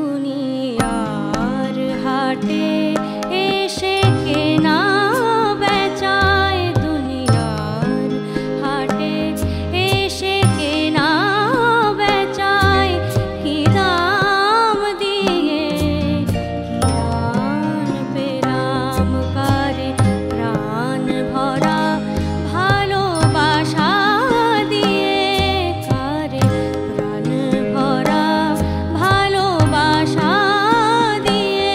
দুনিয়ার হাটে এসে কেনা বেচায়, দুনিয়ার হাটে এসে কেনা বেচায়, কি দাম দিয়ে কি দান পেলাম কারে প্রাণ ভরা ভালোবাসা দিয়ে, কারে প্রাণ ভরা ভালোবাসা দিয়ে,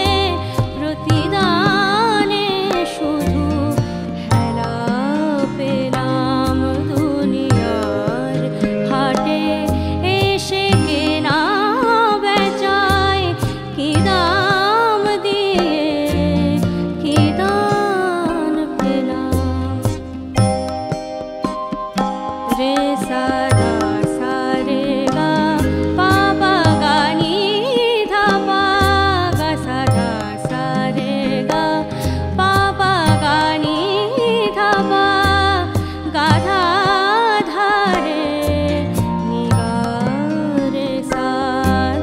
প্রতিদানে শুধু হেলা পেলাম। দুনিয়ার হাটে এসে কেনা বেচায়, কি দাম দিয়ে কি দান পেলাম। রে সা ধা সা রে গা পা পা গা নি ধা পা, গা সা ধা সা রে গা পা পা গা নি ধা পা, গা ধা ধা রে নি গা রে সা।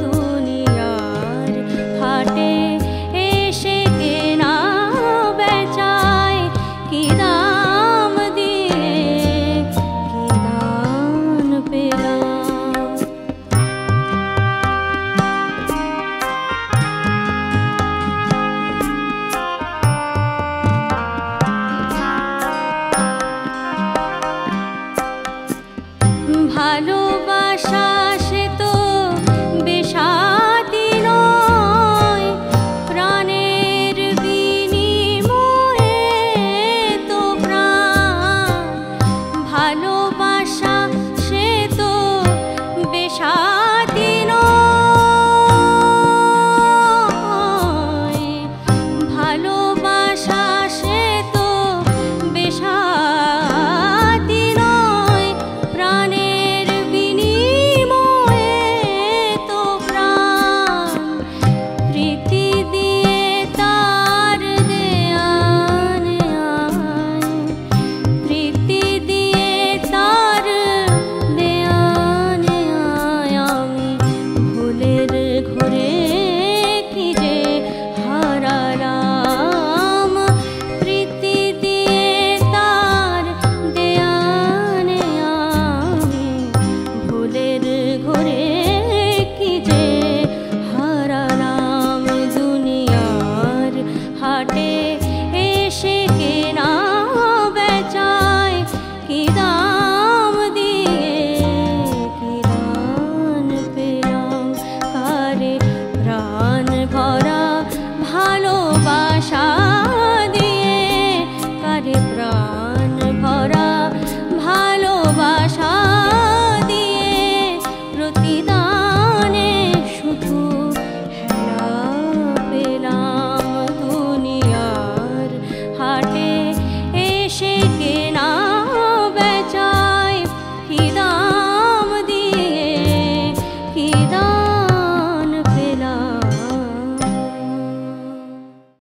দুনিয়ার হাটে এসে কেনা বেচায়, কি দাম দিয়ে কি দান পেলাম। ভালো